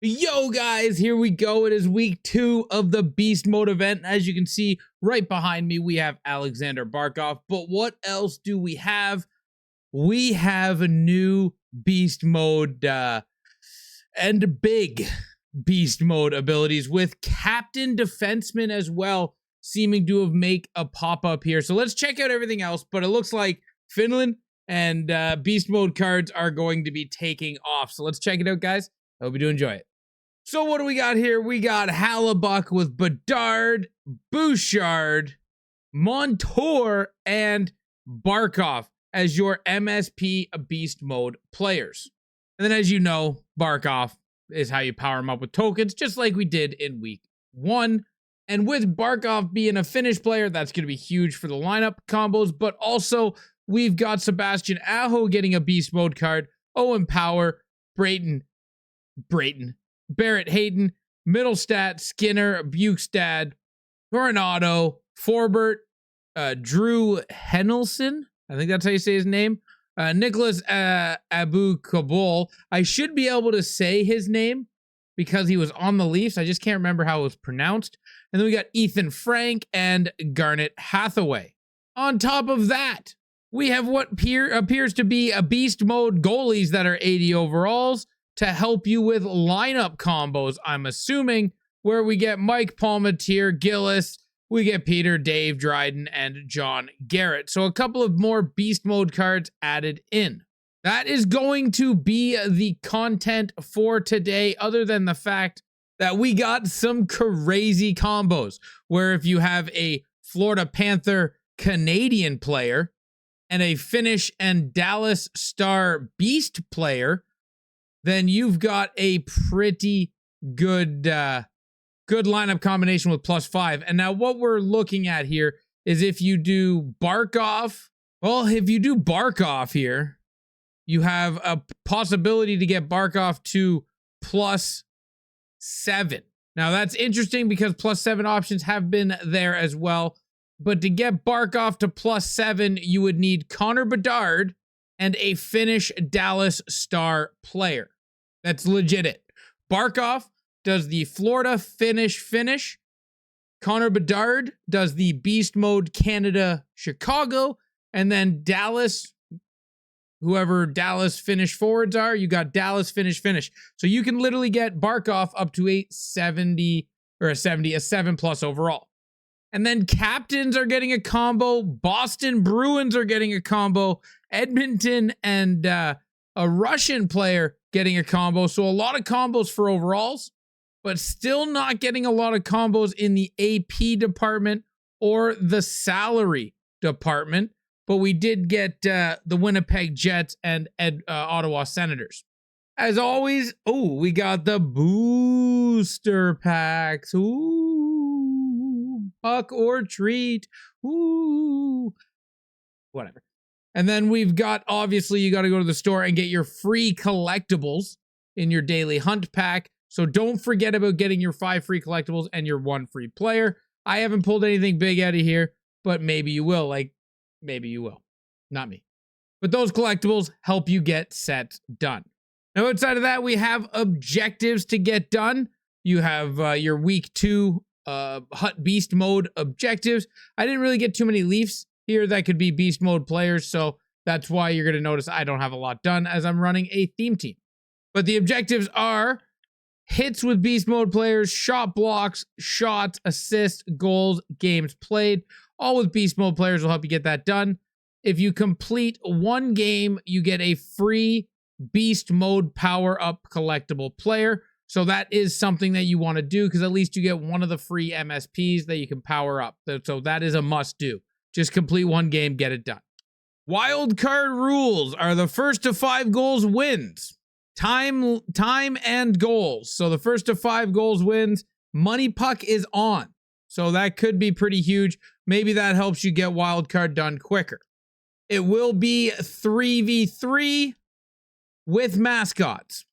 Yo guys, here we go. It is week 2 of the Beast Mode event. As you can see right behind me, we have Alexander Barkov. But what else do we have? We have a new Beast Mode and big Beast Mode abilities with Captain Defenseman as well, seeming to have make a pop-up here. So let's check out everything else, but it looks like Finland and Beast Mode cards are going to be taking off. So let's check it out, guys. I hope you do enjoy it. So what do we got here? We got Hallebuck with Bedard, Bouchard, Montour, and Barkov as your MSP Beast Mode players. And then as you know, Barkov is how you power him up with tokens, just like we did in week 1. And with Barkov being a Finnish player, that's going to be huge for the lineup combos. But also, we've got Sebastian Aho getting a Beast Mode card, Owen Power, Barrett Hayton, Middlestat, Skinner, Bukestad, Coronado, Forbert, Drew Henelson, I think that's how you say his name, Nicholas Abu Kabul. I should be able to say his name because he was on the Leafs. I just can't remember how it was pronounced. And then we got Ethan Frank and Garnet Hathaway. On top of that, we have what appears to be a Beast Mode goalies that are 80 overalls to help you with lineup combos, I'm assuming, where we get Mike Palmateer, Gillis, we get Peter, Dave, Dryden, and John Garrett. So a couple of more Beast Mode cards added in. That is going to be the content for today, other than the fact that we got some crazy combos, where if you have a Florida Panther Canadian player and a Finnish and Dallas Star Beast player, then you've got a pretty good lineup combination with +5. And now what we're looking at here is if you do Barkov, well, if you do Barkov here, you have a possibility to get Barkov to +7. Now that's interesting because +7 options have been there as well. But to get Barkov to +7, you would need Connor Bedard and a Finnish Dallas Star player. That's legit it. Barkov does the Florida finish. Connor Bedard does the Beast Mode Canada Chicago. And then Dallas, whoever Dallas Finnish forwards are, you got Dallas finish. So you can literally get Barkov up to a 7+ overall. And then captains are getting a combo. Boston Bruins are getting a combo. Edmonton and a Russian player getting a combo. So a lot of combos for overalls, but still not getting a lot of combos in the AP department or the salary department. But we did get the Winnipeg Jets and Ottawa Senators. As always, we got the booster packs. Ooh, puck or treat. Ooh, whatever. And then we've got, obviously, you got to go to the store and get your free collectibles in your daily hunt pack. So don't forget about getting your 5 free collectibles and your 1 free player. I haven't pulled anything big out of here, but maybe you will. Maybe you will. Not me. But those collectibles help you get sets done. Now, outside of that, we have objectives to get done. You have your week 2 Hut Beast Mode objectives. I didn't really get too many Leafs here that could be Beast Mode players, so that's why you're going to notice I don't have a lot done as I'm running a theme team. But the objectives are hits with Beast Mode players, shot blocks, shots, assists, goals, games played. All with Beast Mode players will help you get that done. If you complete 1 game, you get a free Beast Mode power-up collectible player. So that is something that you want to do because at least you get one of the free MSPs that you can power up. So that is a must-do. Just complete 1 game, get it done. Wildcard rules are the first to 5 goals wins. Time and goals. So the first to 5 goals wins. Money puck is on. So that could be pretty huge. Maybe that helps you get Wildcard done quicker. It will be 3v3 with mascots.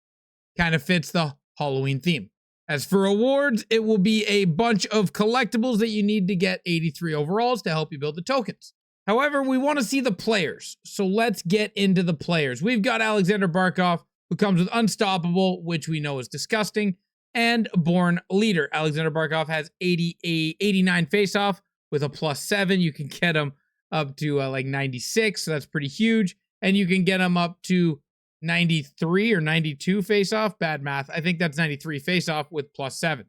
Kind of fits the Halloween theme. As for awards, it will be a bunch of collectibles that you need to get 83 overalls to help you build the tokens. However, we want to see the players. So let's get into the players. We've got Alexander Barkov, who comes with Unstoppable, which we know is disgusting, and Born Leader. Alexander Barkov has 89 faceoff with a +7. You can get him up to like 96, so that's pretty huge. And you can get him up to 93 or 92 faceoff. Bad math. I think that's 93 faceoff with +7.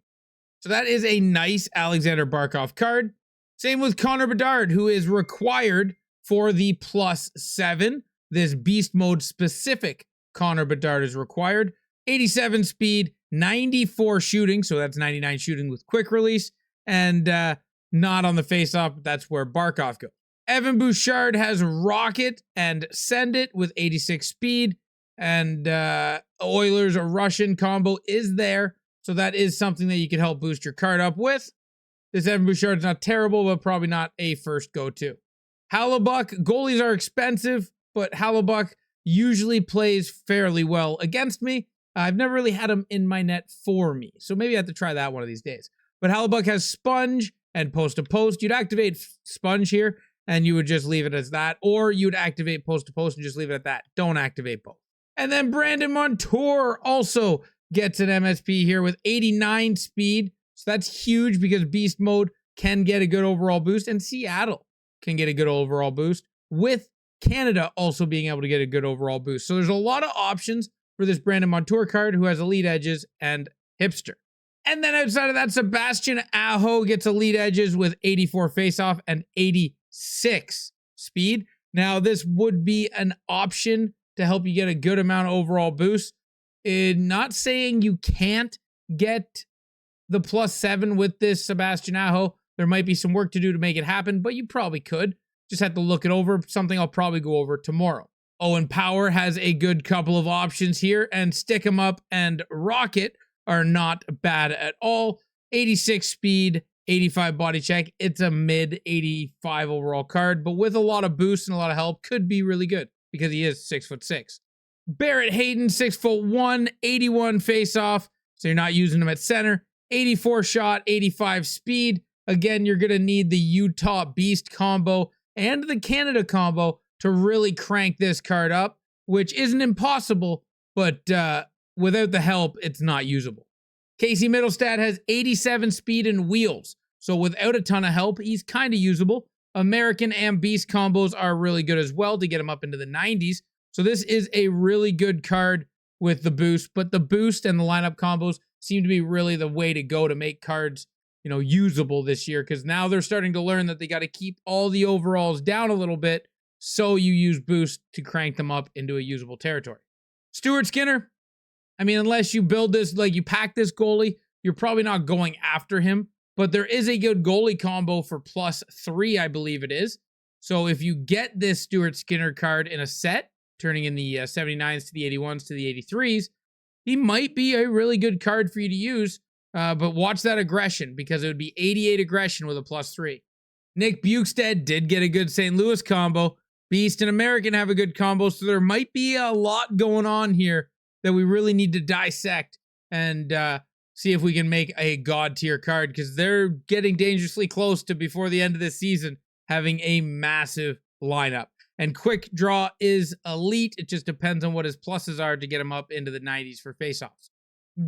So that is a nice Alexander Barkov card. Same with Connor Bedard, who is required for the +7. This beast mode specific Connor Bedard is required. 87 speed, 94 shooting, so that's 99 shooting with quick release, and not on the faceoff, but that's where Barkov goes. Evan Bouchard has Rocket and Send It with 86 speed, and Oilers or Russian combo is there, so that is something that you can help boost your card up with. This Evan Bouchard is not terrible, but probably not a first go-to. Hallebuck, goalies are expensive, but Hallebuck usually plays fairly well against me. I've never really had him in my net for me, so maybe I have to try that one of these days. But Hallebuck has Sponge and Post-to-Post. You'd activate Sponge here, and you would just leave it as that, or you'd activate Post-to-Post and just leave it at that. Don't activate both. And then Brandon Montour also gets an MSP here with 89 speed, so that's huge because Beast Mode can get a good overall boost, and Seattle can get a good overall boost, with Canada also being able to get a good overall boost. So there's a lot of options for this Brandon Montour card, who has Elite Edges and Hipster. And then outside of that, Sebastian Aho gets Elite Edges with 84 faceoff and 86 speed. Now, this would be an option to help you get a good amount of overall boost. Not saying you can't get the +7 with this Sebastian Aho. There might be some work to do to make it happen, but you probably could. Just have to look it over, something I'll probably go over tomorrow. Owen Power has a good couple of options here, and Stick 'em Up and Rocket are not bad at all. 86 speed, 85 body check. It's a mid 85 overall card, but with a lot of boost and a lot of help, could be really good because he is 6'6". Barrett Hayden, 6'1", 81 face-off, so you're not using him at center. 84 shot, 85 speed. Again, you're going to need the Utah Beast combo and the Canada combo to really crank this card up, which isn't impossible, but without the help, it's not usable. Casey Middlestad has 87 speed and wheels, so without a ton of help, he's kind of usable. American and Beast combos are really good as well to get him up into the 90s, so this is a really good card with the boost, but the boost and the lineup combos seem to be really the way to go to make cards, usable this year, because now they're starting to learn that they got to keep all the overalls down a little bit, so you use boost to crank them up into a usable territory. Stuart Skinner, unless you build this, you pack this goalie, you're probably not going after him, but there is a good goalie combo for +3, I believe it is. So if you get this Stuart Skinner card in a set, turning in the 79s to the 81s to the 83s, he might be a really good card for you to use, but watch that aggression, because it would be 88 aggression with a +3. Nick Bukestad did get a good St. Louis combo. Beast and American have a good combo, so there might be a lot going on here that we really need to dissect and see if we can make a god tier card, because they're getting dangerously close to, before the end of this season, having a massive lineup. And Quick Draw is elite. It just depends on what his pluses are to get him up into the 90s for faceoffs.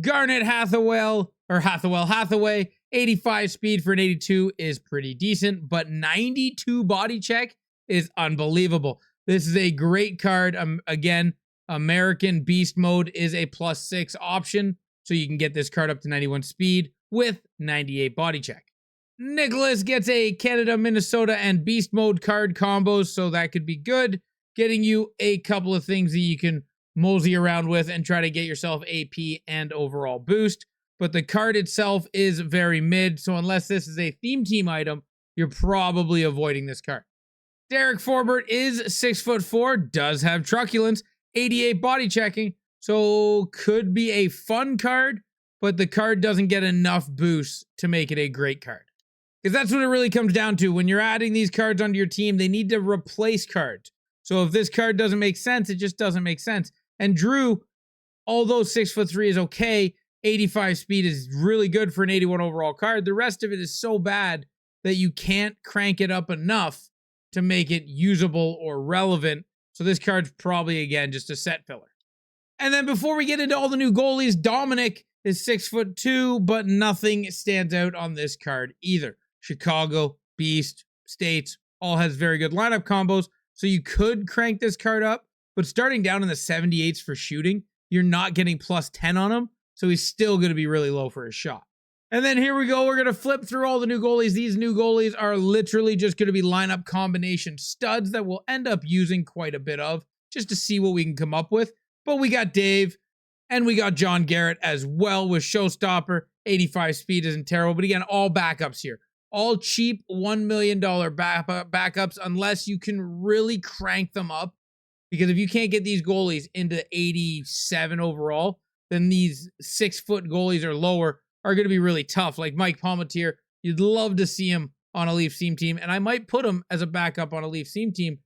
Garnet Hathaway, 85 speed for an 82 is pretty decent, but 92 body check is unbelievable. This is a great card. Again, American Beast Mode is a +6 option, so you can get this card up to 91 speed with 98 body check. Nicholas gets a Canada, Minnesota, and Beast Mode card combos, so that could be good, getting you a couple of things that you can mosey around with and try to get yourself AP and overall boost. But the card itself is very mid, so unless this is a theme team item, you're probably avoiding this card. Derek Forbert is 6'4", does have truculence, 88 body checking, so could be a fun card, but the card doesn't get enough boost to make it a great card. Because that's what it really comes down to. When you're adding these cards onto your team, they need to replace cards. So if this card doesn't make sense, it just doesn't make sense. And Drew, although 6'3" is okay, 85 speed is really good for an 81 overall card. The rest of it is so bad that you can't crank it up enough to make it usable or relevant. So this card's probably, again, just a set filler. And then before we get into all the new goalies, Dominic is 6'2", but nothing stands out on this card either. Chicago, Beast, States, all has very good lineup combos, so you could crank this card up, but starting down in the 78s for shooting, you're not getting plus 10 on him, so he's still going to be really low for his shot. And then here we go. We're going to flip through all the new goalies. These new goalies are literally just going to be lineup combination studs that we'll end up using quite a bit of just to see what we can come up with. But we got Dave and we got John Garrett as well with Showstopper. 85 speed isn't terrible, but again, all backups here. All cheap $1 million backups unless you can really crank them up. Because if you can't get these goalies into 87 overall, then these 6-foot goalies or lower are going to be really tough. Like Mike Palmateer, you'd love to see him on a Leafs team, and I might put him as a backup on a Leafs team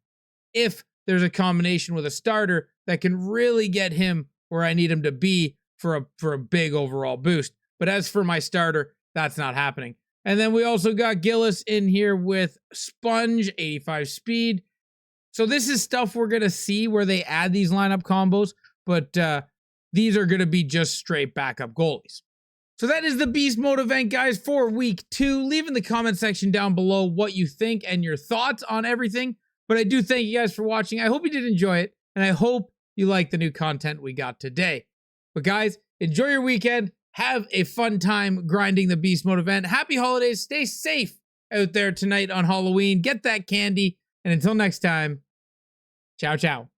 if there's a combination with a starter that can really get him where I need him to be for a big overall boost. But as for my starter, that's not happening. And then we also got Gillis in here with Sponge, 85 speed. So this is stuff we're going to see where they add these lineup combos, but these are going to be just straight backup goalies. So that is the Beast Mode event, guys, for week 2. Leave in the comment section down below what you think and your thoughts on everything. But I do thank you guys for watching. I hope you did enjoy it, and I hope you like the new content we got today. But guys, enjoy your weekend. Have a fun time grinding the Beast Mode event. Happy holidays. Stay safe out there tonight on Halloween. Get that candy. And until next time, ciao, ciao.